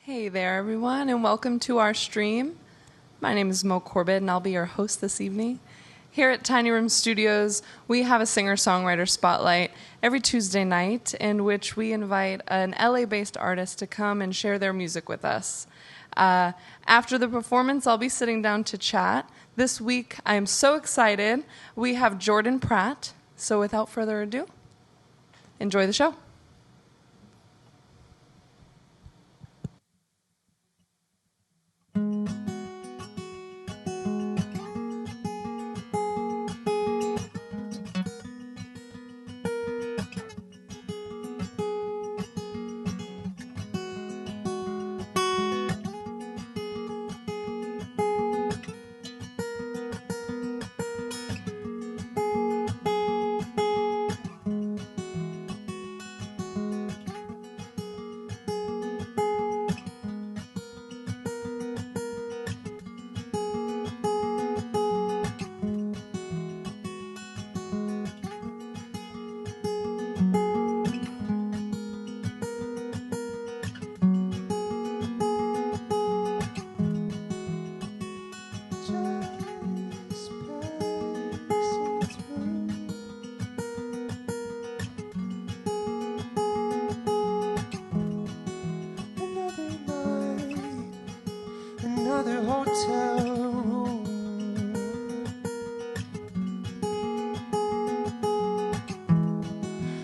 Hey there, everyone, and welcome to our stream. My name is Mo Corbett, and I'll be your host this evening. Here at Tiny Room Studios, we have a singer-songwriter spotlight every Tuesday night in which we invite an LA-based artist to come and share their music with us. After the performance, I'll be sitting down to chat. This week, I am so excited. We have Jordan Pratt. So without further ado, enjoy the show.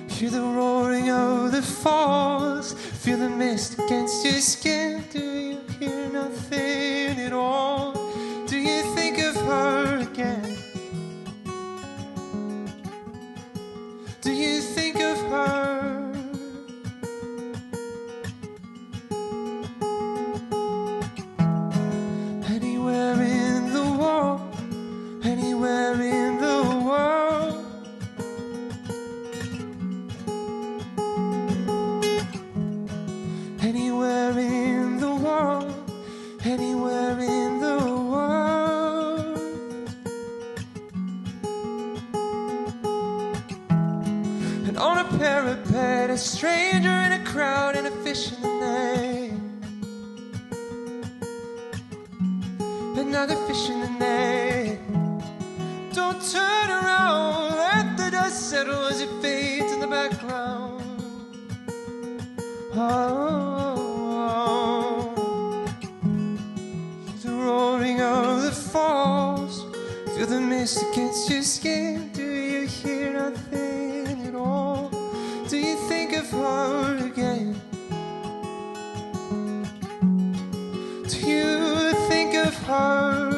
Hear the roaring of the falls, feel the mist against your skin. Do you hear nothing at all? Do you think of her again? Do you think of her? Anywhere in the world, anywhere in the world. Anywhere in the world, anywhere in the world. And on a parapet, a stranger in a crowd and a fish in the net. Another fish in the net. Don't turn around, let the dust settle as it fades in the background. The roaring of the falls, feel the mist against your skin. Do you hear nothing at all? Do you think of her again? Do you think of her?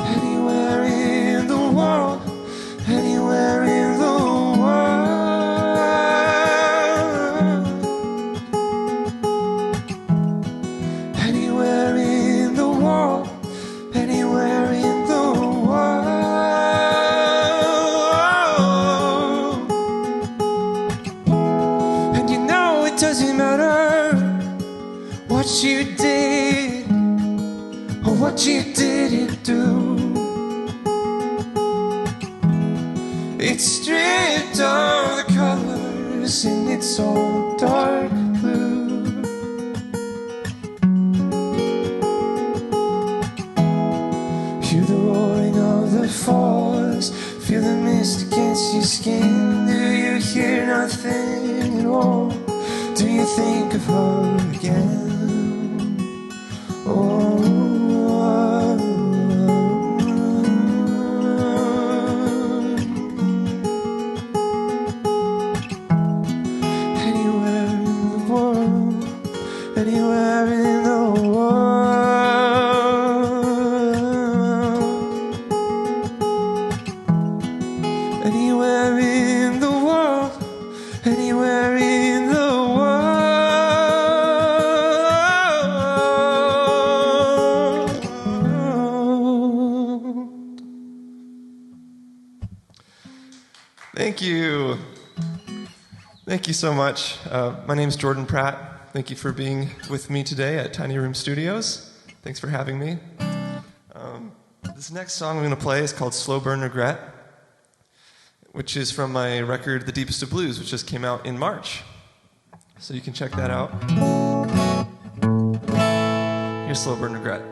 Anywhere in the world, anywhere in the world. Anywhere in the world, anywhere in the world. And you know it doesn't matter what you did or what you didn't do. It stripped all the colors and it's all dark blue. Hear the roaring of the falls, feel the mist against your skin. Do you hear nothing at all? Do you think of her again? Anywhere in the world, anywhere in the world. Anywhere in the world, anywhere in the world. Thank you. Thank you so much. My name is Jordan Pratt. Thank you for being with me today at Tiny Room Studios. Thanks for having me. This next song I'm going to play is called Slow Burn Regret. which is from my record, The Deepest of Blues, which just came out in March. So you can check that out. Here's Slow Burn Regret.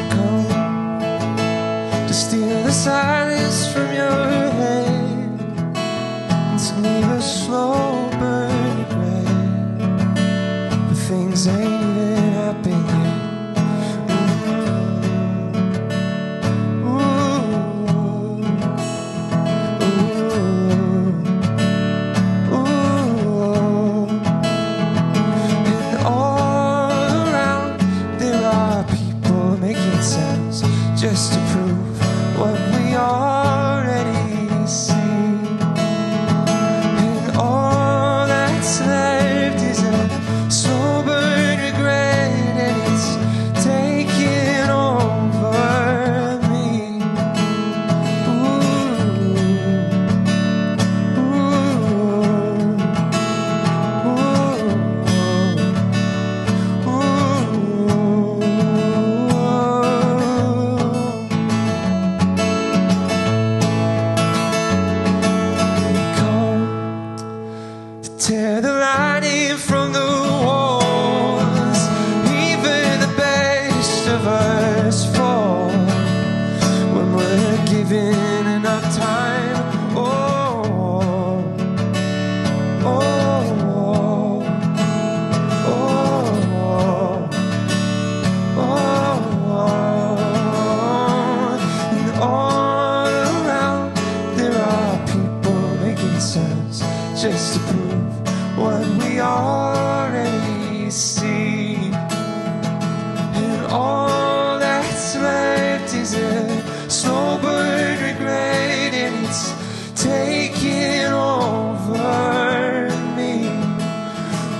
Come to steal the silence from your head and to leave a slow burn regret. The things ain't even happened yet. Just to prove what we already see. And all that's left is a slow burn regret, and it's taking over me. Tear the lining from the walls. Even the best of us fall when we're given enough time. Oh, oh, oh, oh, oh, oh. And all around there are people making sounds just to prove what we already see. And all that's left is a slow burn regret, and it's taking over me.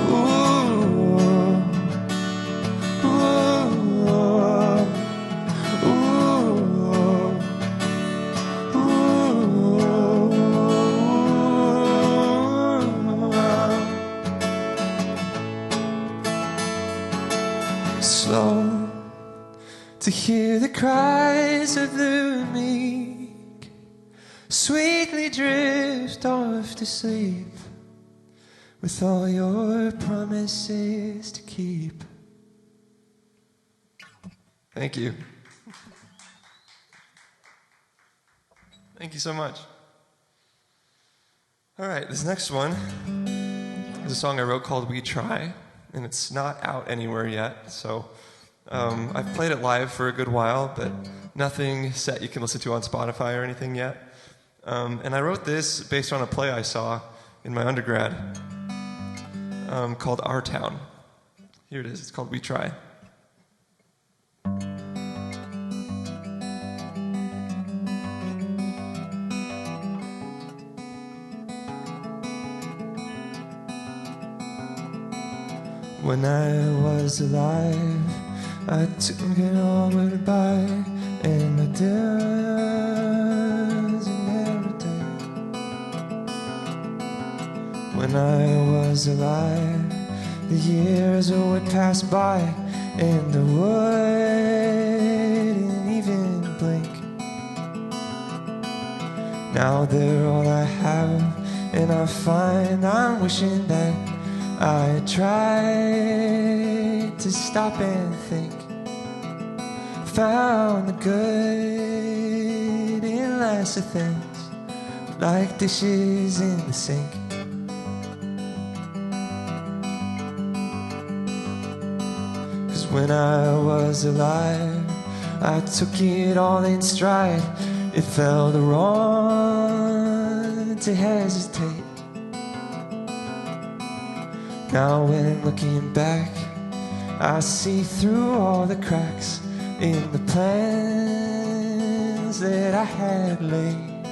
Ooh, ooh, ooh, slow to hear the cries of the meek sweetly drift off to sleep with all your promises to keep. Thank you. Thank you so much. All right, this next one is a song I wrote called We Try, and it's not out anywhere yet, so I've played it live for a good while, but nothing set you can listen to on Spotify or anything yet. And I wrote this based on a play I saw in my undergrad called Our Town. Here it is, it's called We Try. When I was alive, I took it all goodbye, and I doesn't every day. When I was alive, the years would pass by, and I wouldn't even blink. Now they're all I have, and I find I'm wishing that I tried to stop and think, found the good in lesser things, like dishes in the sink. 'Cause when I was alive, I took it all in stride. It felt wrong to hesitate. Now when looking back, I see through all the cracks in the plans that I had laid.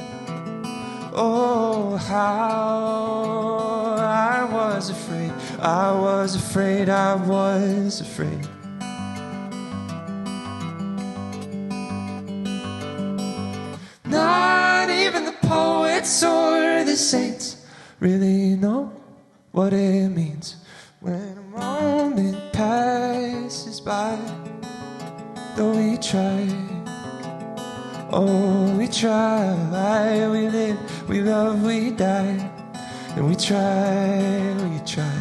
Oh, how I was afraid, I was afraid, I was afraid. Not even the poets or the saints really know what it means when a moment passes by, though we try. Oh, we try, we live, we love, we die, and we try, we try.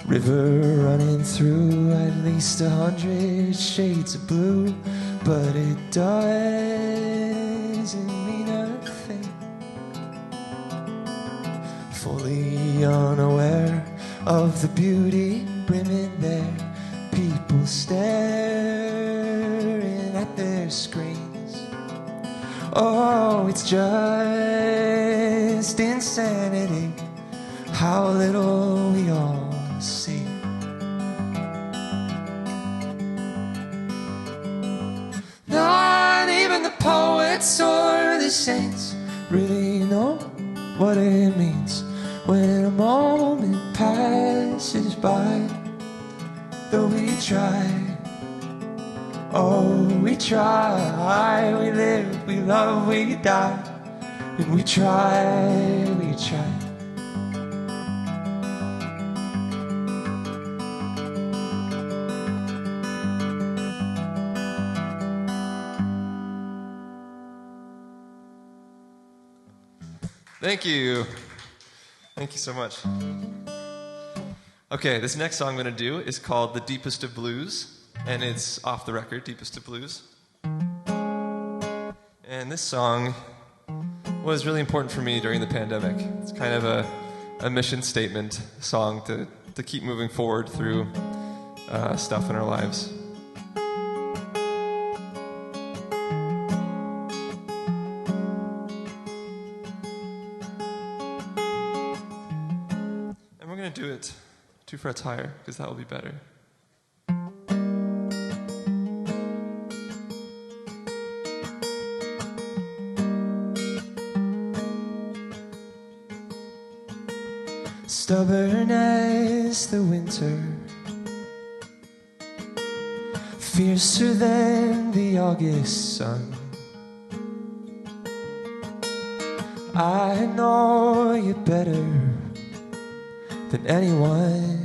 River running through at least 100 shades of blue, but it doesn't mean a thing. Fully unaware of the beauty brimming there, people staring at their screens. Oh, it's just insanity, how little we all see. Not even the poets or the saints really know what it means when a moment passes by, though we try. Oh, we try, we live, we love, we die, and we try, we try. Thank you. Thank you so much. Okay, this next song I'm going to do is called The Deepest of Blues, and it's off the record, Deepest of Blues. And this song was really important for me during the pandemic. It's kind of a mission statement song to keep moving forward through stuff in our lives. Do it 2 frets higher, because that will be better. Stubborn as the winter, fiercer than the August sun. I know you better than anyone.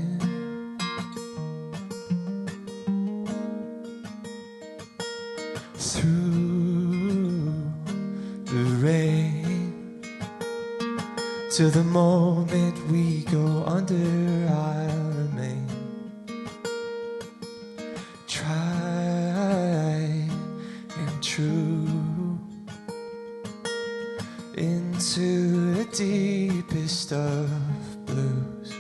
Through the rain, to the moment we go under, I'll remain. Tried and true, into the deepest of blues.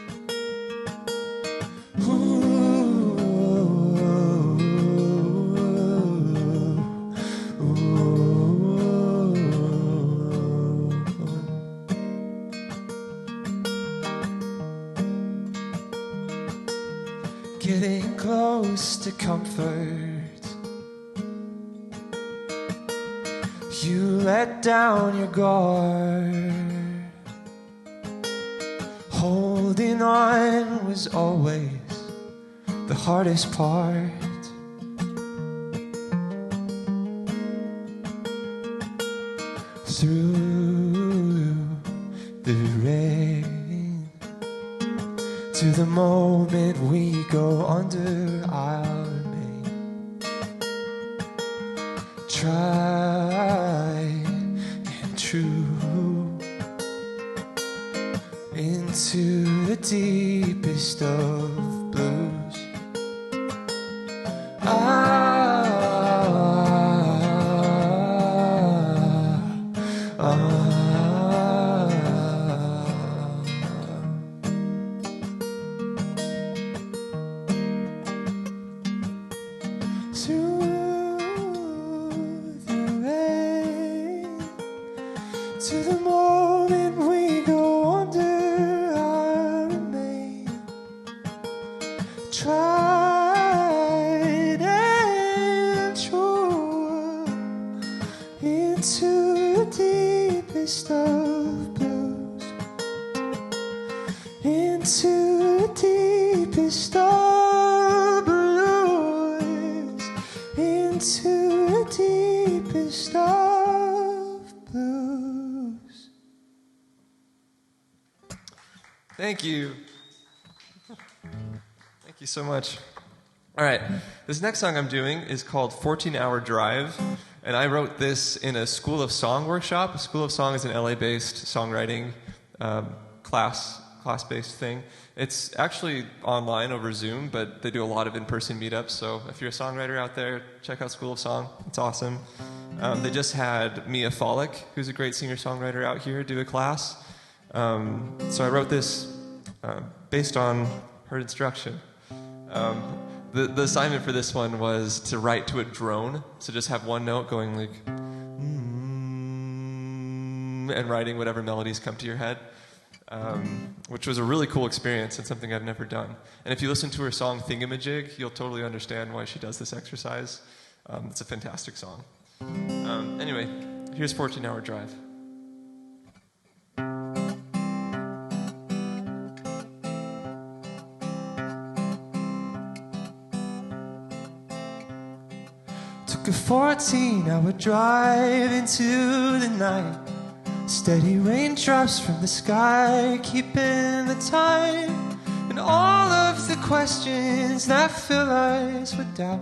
Getting close to comfort, you let down your guard. Holding on was always the hardest part. Through the rain, to the moment we go under, I'll remain. Tried and true, into the deepest of blues. Through the rain, to the moment we go under, I'll remain. Tried and true, into the deepest of blues, into the deepest of blues, into the deepest of Thank you. Thank you so much. All right, this next song I'm doing is called 14-Hour Drive, and I wrote this in a School of Song workshop. A School of Song is an LA-based songwriting class-based thing. It's actually online over Zoom, but they do a lot of in-person meetups, so if you're a songwriter out there, check out School of Song. It's awesome. They just had Mia Follick, who's a great singer-songwriter out here, do a class. So I wrote this based on her instruction. The assignment for this one was to write to a drone, so just have one note going like, and writing whatever melodies come to your head, which was a really cool experience and something I've never done. And if you listen to her song Thingamajig, you'll totally understand why she does this exercise. It's a fantastic song. Anyway, here's 14-Hour Drive. Took a 14-hour drive into the night. Steady raindrops from the sky, keeping the time. And all of the questions that fill us with doubt,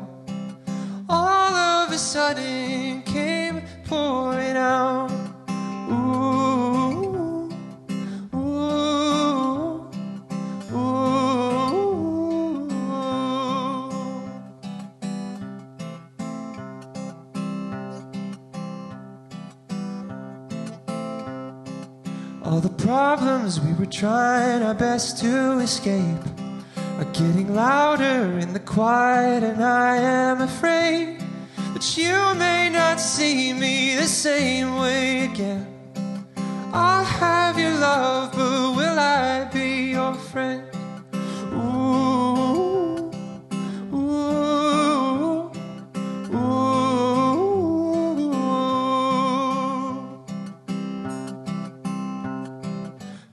all of a sudden came pouring out. Ooh, ooh, ooh. All the problems we were trying our best to escape are getting louder in the quiet, and I am afraid that you may not see me the same way again. I'll have your love, but will I be your friend? Ooh, ooh, ooh.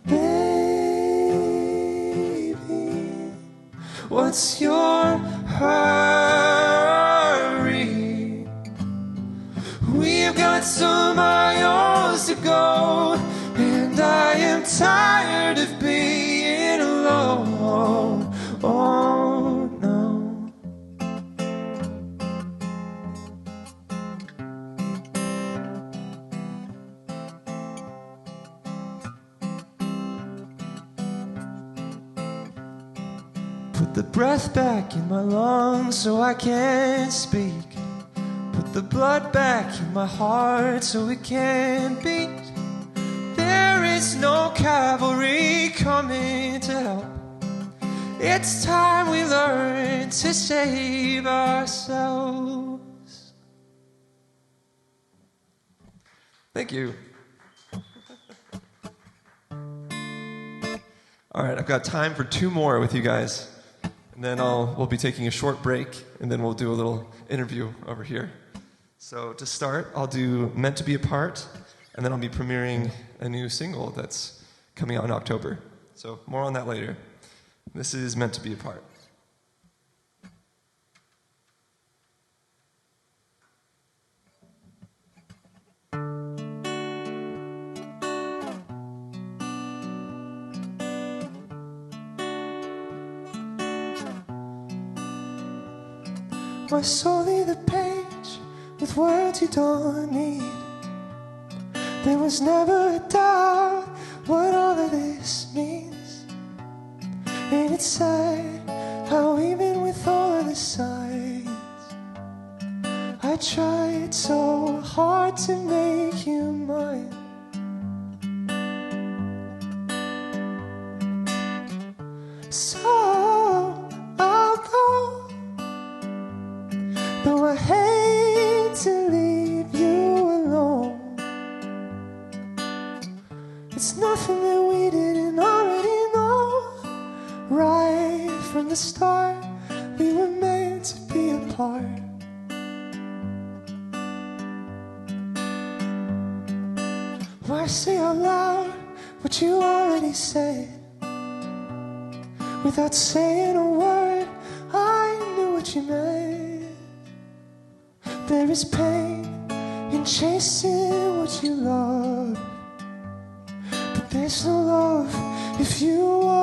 Baby, what's your hurry? We've got some miles to go, and I am tired of being alone. Oh no. Put the breath back in my lungs so I can speak. Put the blood back in my heart so it can beat. There is no cavalry coming to help. It's time we learn to save ourselves. Thank you. All right, I've got time for 2 more with you guys. And then we'll be taking a short break, and then we'll do a little interview over here. So to start, I'll do Meant to Be Apart, and then I'll be premiering a new single that's coming out in October. So more on that later. This is Meant to Be Apart. My soul leave the page with words you don't need. There was never a doubt what all of this means. And it's sad how even with all of the signs, I tried so hard to make you mine. So I'll go, though I hate to leave you alone. It's nothing that we didn't already know. Right from the start, we were meant to be apart. Why say out loud what you already said? Without saying a word, I knew what you meant. There is pain in chasing what you love, but there's no love if you are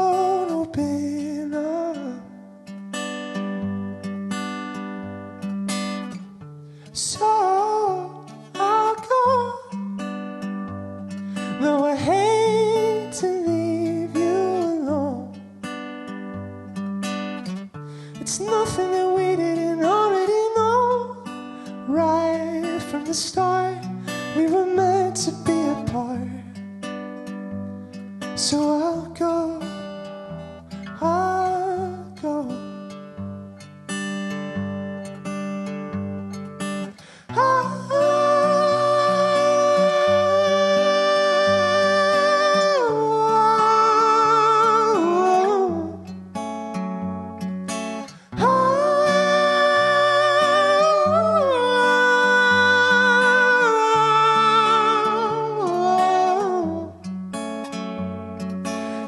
Though I hate to leave you alone, it's nothing that we didn't already know. Right from the start, we were meant to be apart. So I'll go, I'll go.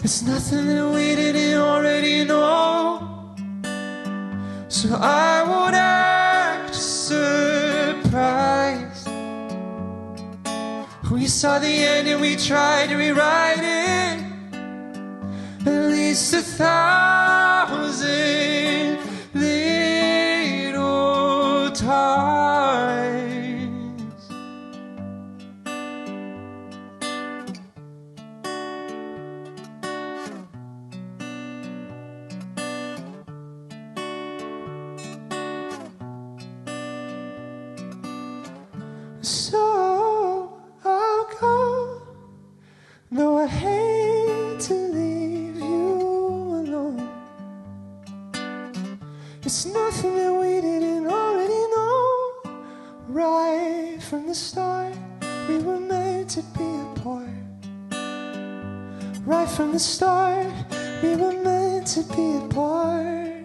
It's nothing that we didn't already know. So I won't act surprised. We saw the end and we tried to rewrite it at least 1,000 little times. So I'll go, though I hate to leave you alone. It's nothing that we didn't already know. Right from the start, we were meant to be apart. Right from the start, we were meant to be apart.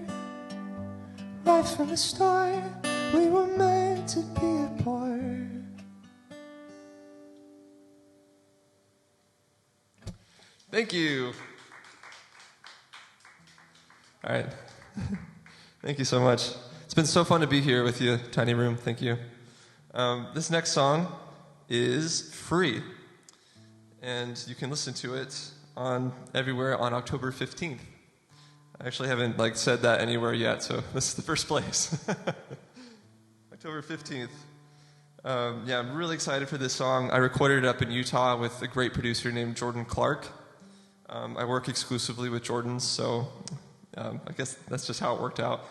Right from the start, we were meant to be apart. Thank you. All right. Thank you so much. It's been so fun to be here with you, Tiny Room. Thank you. This next song is free, and you can listen to it on everywhere on October 15th. I actually haven't said that anywhere yet, so this is the first place. October 15th. Yeah, I'm really excited for this song. I recorded it up in Utah with a great producer named Jordan Clark. I work exclusively with Jordans, so I guess that's just how it worked out.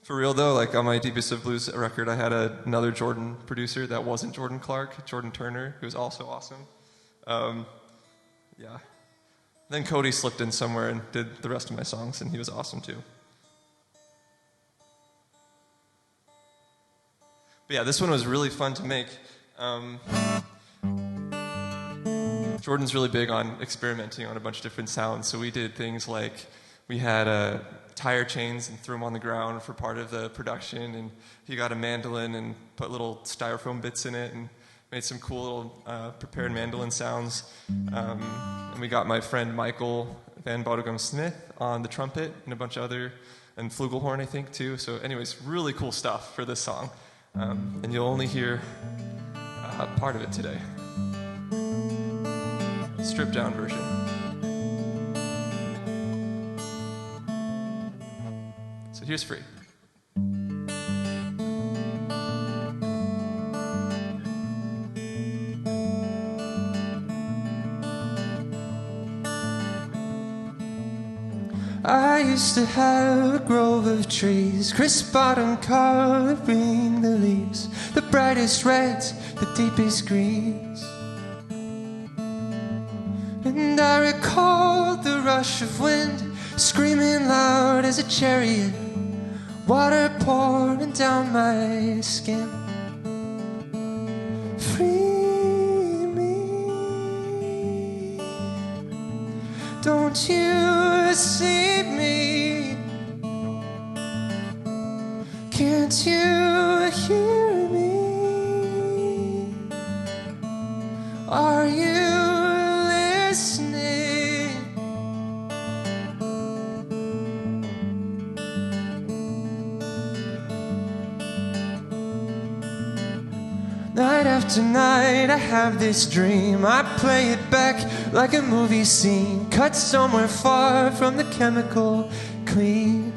For real though, on my Deepest of Blues record, I had another Jordan producer that wasn't Jordan Clark, Jordan Turner, who was also awesome. Yeah. Then Cody slipped in somewhere and did the rest of my songs, and he was awesome too. But yeah, this one was really fun to make. Jordan's really big on experimenting on a bunch of different sounds, so we did things like we had tire chains and threw them on the ground for part of the production, and he got a mandolin and put little styrofoam bits in it and made some cool little prepared mandolin sounds. And we got my friend Michael Van Bodegum-Smith on the trumpet and a bunch of other, and flugelhorn I think too. So anyways, really cool stuff for this song. And you'll only hear part of it today. Stripped down version. So here's free. I used to have a grove of trees, crisp autumn coloring the leaves, the brightest reds, the deepest greens. And I recall the rush of wind, screaming loud as a chariot, water pouring down my skin. Free me, don't you see me? Can't you hear me? Are you listening? Night after night I have this dream. I play it back like a movie scene, cut somewhere far from the chemical clean.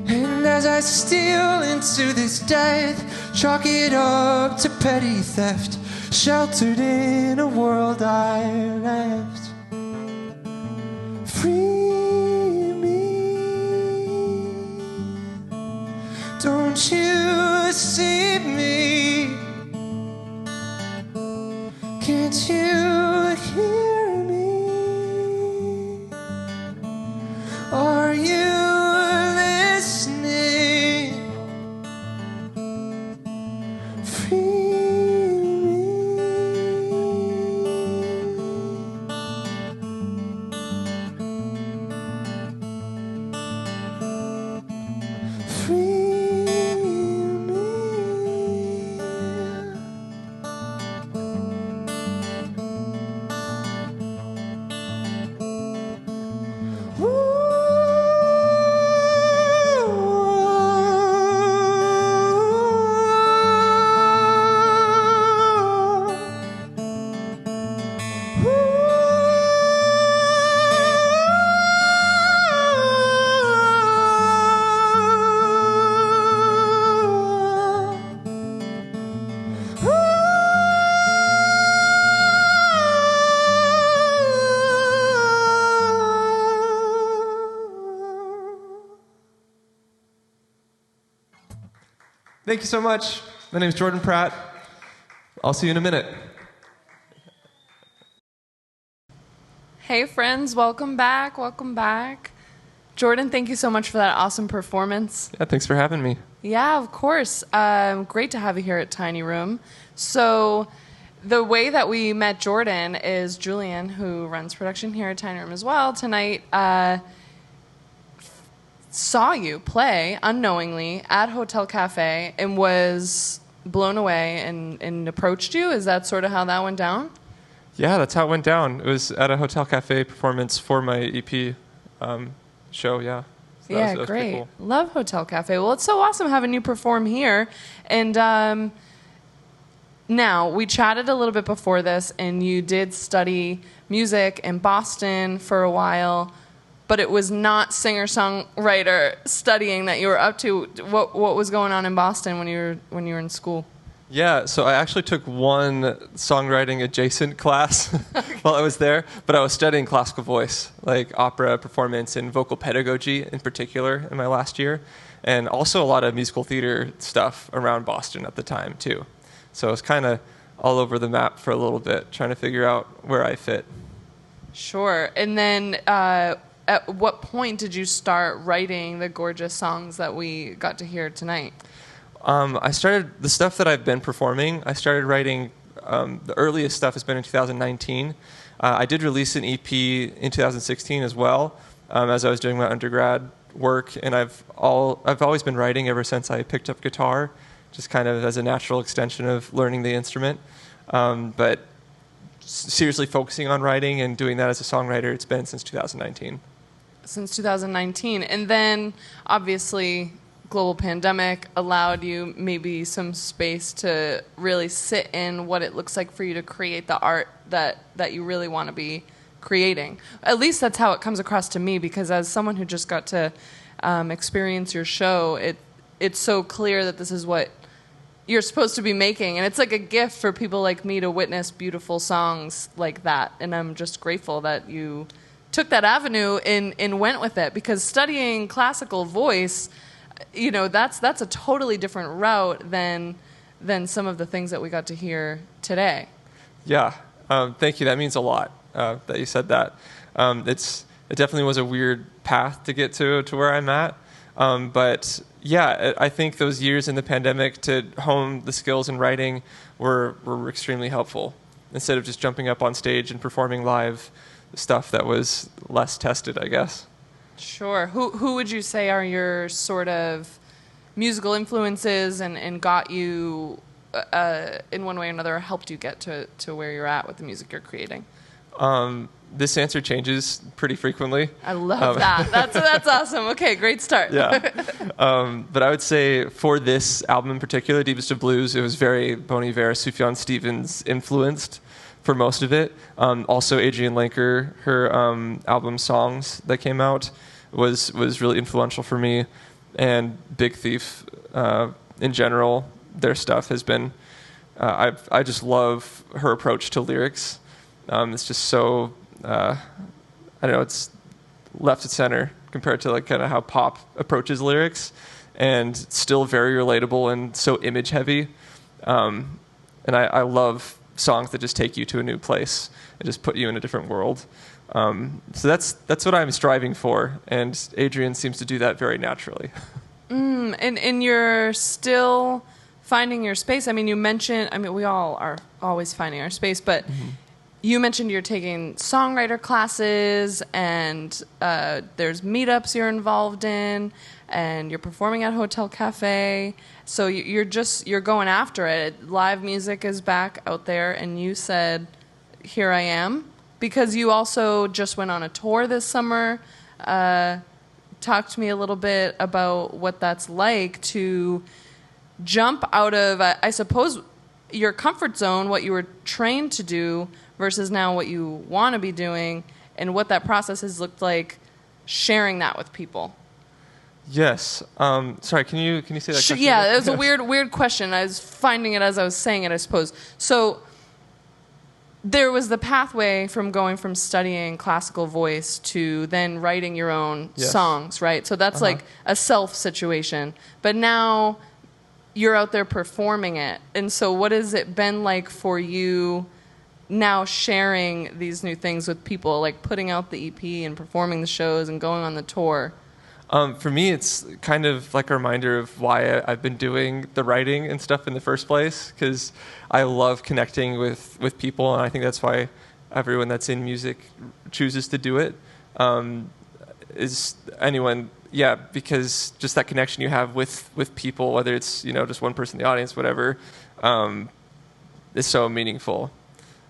And as I steal into this death, chalk it up to petty theft, sheltered in a world I left. Free me, don't you see me? Can't you hear me? Are you listening? Free me. Free me. Thank you so much. My name is Jordan Pratt. I'll see you in a minute. Hey friends, welcome back, welcome back. Jordan, thank you so much for that awesome performance. Yeah, thanks for having me. Yeah, of course. Great to have you here at Tiny Room. So the way that we met Jordan is Julian, who runs production here at Tiny Room as well, tonight saw you play unknowingly at Hotel Cafe and was blown away and approached you. Is that sort of how that went down? Yeah, that's how it went down. It was at a Hotel Cafe performance for my EP show, yeah. So Yeah, that was great. cool. Love Hotel Cafe. Well, it's so awesome having you perform here. And now, we chatted a little bit before this, and you did study music in Boston for a while, but it was not singer-songwriter studying that you were up to. What was going on in Boston when you were in school? Yeah, so I actually took one songwriting adjacent class while I was there, but I was studying classical voice, like opera performance and vocal pedagogy in particular in my last year, and also a lot of musical theater stuff around Boston at the time too. So I was kind of all over the map for a little bit, trying to figure out where I fit. Sure. And then at what point did you start writing the gorgeous songs that we got to hear tonight? I started the stuff that I've been performing. I started writing. The earliest stuff has been in 2019. I did release an EP in 2016 as well, as I was doing my undergrad work. And I've always been writing ever since I picked up guitar, just kind of as a natural extension of learning the instrument. But seriously focusing on writing and doing that as a songwriter, it's been since 2019. Since 2019. And then, obviously, global pandemic allowed you maybe some space to really sit in what it looks like for you to create the art that you really want to be creating. At least that's how it comes across to me, because as someone who just got to experience your show, it's so clear that this is what you're supposed to be making. And it's like a gift for people like me to witness beautiful songs like that. And I'm just grateful that you took that avenue and went with it, because studying classical voice, you know, that's a totally different route than some of the things that we got to hear today. Yeah, thank you. That means a lot that you said that. It definitely was a weird path to get to where I'm at. But yeah, I think those years in the pandemic to hone the skills in writing were extremely helpful. Instead of just jumping up on stage and performing live stuff that was less tested, I guess. Sure. Who would you say are your sort of musical influences and got you in one way or another, helped you get to where you're at with the music you're creating? This answer changes pretty frequently. I love that. That's awesome. Okay, great start. Yeah. But I would say for this album in particular, Divas to Blues, it was very Bon Iver, Sufjan Stevens influenced for most of it. Also, Adrienne Lenker, her album Songs that came out was really influential for me. and Big Thief in general, their stuff has been. I just love her approach to lyrics. It's just so I don't know. It's left at center compared to like kind of how pop approaches lyrics, and still very relatable and so image heavy. And I love songs that just take you to a new place and just put you in a different world. So that's what I'm striving for, and Adrian seems to do that very naturally. And you're still finding your space. I mean, you mentioned. I mean, we all are always finding our space, but you mentioned you're taking songwriter classes, and there's meetups you're involved in, and you're performing at Hotel Cafe. So you're going after it. Live music is back out there, and you said, "Here I am." Because you also just went on a tour this summer. Talk to me a little bit about what that's like to jump out of, I suppose, your comfort zone, what you were trained to do, versus now what you want to be doing, and what that process has looked like sharing that with people. Yes. Sorry, can you say that question? Yeah, it was a weird question. I was finding it as I was saying it, I suppose. So there was the pathway from going from studying classical voice to then writing your own songs, right? So that's like a self situation. But now you're out there performing it. And so what has it been like for you now sharing these new things with people, like putting out the EP and performing the shows and going on the tour? For me, it's kind of like a reminder of why I've been doing the writing and stuff in the first place, because I love connecting with people, and I think that's why everyone that's in music chooses to do it. Is anyone, because just that connection you have with people, whether it's just one person in the audience, whatever, is so meaningful.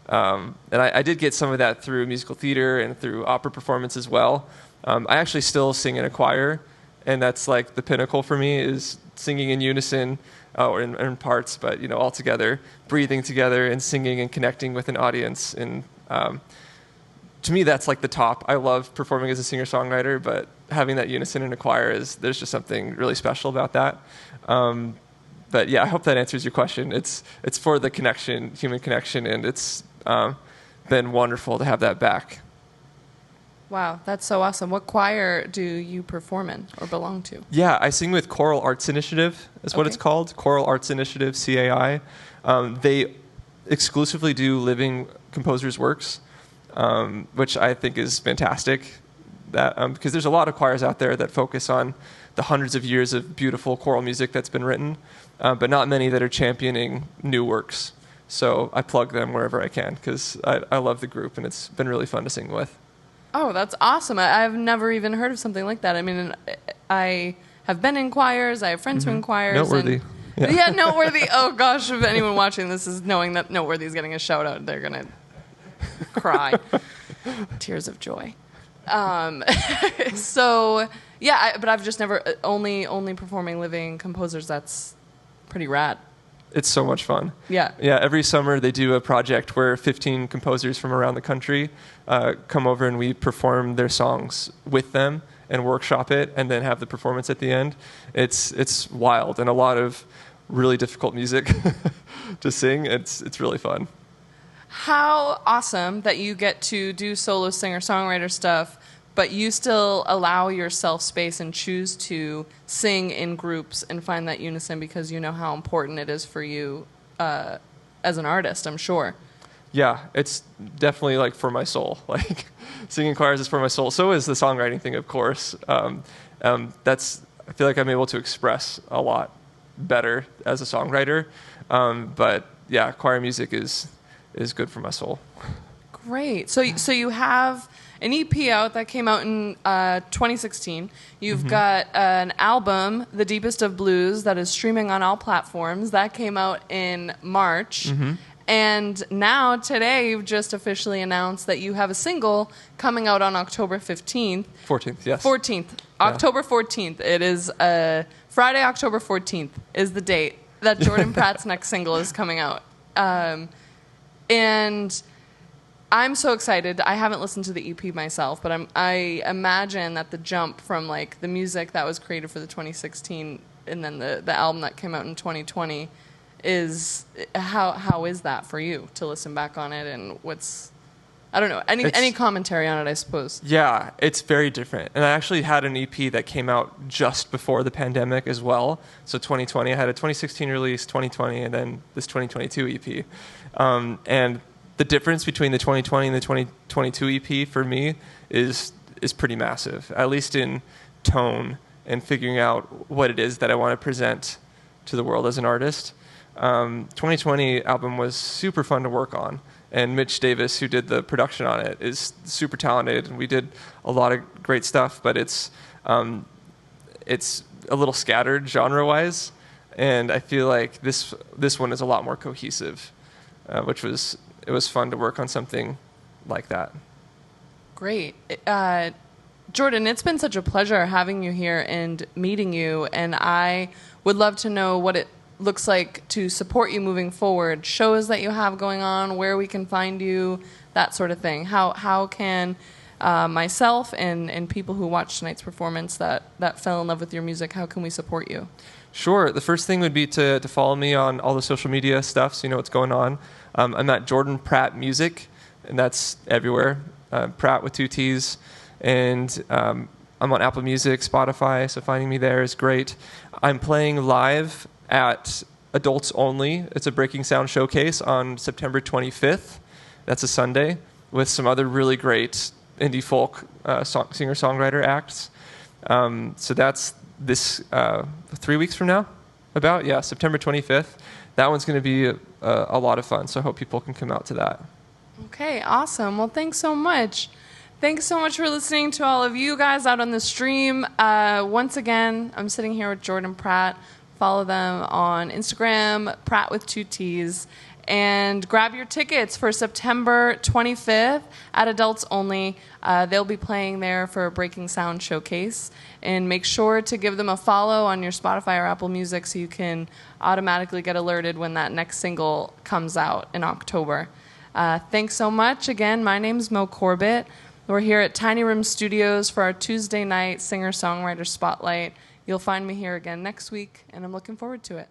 And I did get some of that through musical theater and through opera performance as well. I actually still sing in a choir, and that's like the pinnacle for me, is singing in unison or in parts, but all together, breathing together and singing and connecting with an audience. And to me, that's like the top. I love performing as a singer-songwriter, but having that unison in a choir there's just something really special about that. But yeah, I hope that answers your question. It's for the connection, human connection, and it's been wonderful to have that back. Wow, that's so awesome. What choir do you perform in or belong to? Yeah, I sing with Choral Arts Initiative, is what it's called. Choral Arts Initiative, CAI. They exclusively do living composers' works, which I think is fantastic. Because there's a lot of choirs out there that focus on the hundreds of years of beautiful choral music that's been written, but not many that are championing new works. So I plug them wherever I can, because I love the group, and it's been really fun to sing with. Oh, that's awesome. I've never even heard of something like that. I mean, I have been in choirs. I have friends who are in choirs. Noteworthy. Yeah, Noteworthy. Oh, gosh, if anyone watching this is knowing that Noteworthy is getting a shout-out, they're going to cry. Tears of joy. So, yeah, but I've just never... Only performing living composers. That's pretty rad. It's so much fun. Yeah. Yeah, every summer they do a project where 15 composers from around the country come over, and we perform their songs with them and workshop it, and then have the performance at the end. It's wild, and a lot of really difficult music to sing. It's really fun. How awesome that you get to do solo singer-songwriter stuff, but you still allow yourself space and choose to sing in groups and find that unison, because you know how important it is for you as an artist, I'm sure. Yeah, it's definitely like for my soul. Like singing choirs is for my soul. So is the songwriting thing, of course. I feel like I'm able to express a lot better as a songwriter. But yeah, choir music is good for my soul. Great. So you have an EP out that came out in 2016. You've got an album, The Deepest of Blues, that is streaming on all platforms. That came out in March. And now, today, you've just officially announced that you have a single coming out on October 15th. 14th, yes. 14th. October 14th. It is Friday, October 14th is the date that Jordan Pratt's next single is coming out. And I'm so excited. I haven't listened to the EP myself, but I imagine that the jump from like the music that was created for the 2016 and then the album that came out in 2020 is how is that for you to listen back on it, and what's, I don't know, any commentary on it, I suppose. Yeah, it's very different. And I actually had an EP that came out just before the pandemic as well. So 2020, I had a 2016 release, 2020, and then this 2022 EP. And the difference between the 2020 and the 2022 EP for me is pretty massive, at least in tone and figuring out what it is that I want to present to the world as an artist. 2020 album was super fun to work on. And Mitch Davis, who did the production on it, is super talented, and we did a lot of great stuff. But it's a little scattered genre-wise, and I feel like this one is a lot more cohesive, which was fun to work on something like that. Great, Jordan. It's been such a pleasure having you here and meeting you, and I would love to know what it looks like to support you moving forward, shows that you have going on, where we can find you, that sort of thing. How can myself and people who watch tonight's performance that fell in love with your music, how can we support you? Sure. The first thing would be to follow me on all the social media stuff so you know what's going on. I'm at Jordan Pratt Music, and that's everywhere. Pratt with 2 T's. And I'm on Apple Music, Spotify, so finding me there is great. I'm playing live at Adults Only. It's a Breaking Sound showcase on September 25th. That's a Sunday, with some other really great indie folk singer-songwriter acts. So that's this 3 weeks from now, September 25th. That one's going to be a lot of fun, so I hope people can come out to that. Okay, awesome. Well, thanks so much. Thanks so much for listening to all of you guys out on the stream. Once again, I'm sitting here with Jordan Pratt. Follow them on Instagram, Pratt with 2 T's. And grab your tickets for September 25th at Adults Only. They'll be playing there for a Breaking Sound showcase. And make sure to give them a follow on your Spotify or Apple Music so you can automatically get alerted when that next single comes out in October. Thanks so much. Again, my name's Mo Corbett. We're here at Tiny Room Studios for our Tuesday night Singer-Songwriter Spotlight. You'll find me here again next week, and I'm looking forward to it.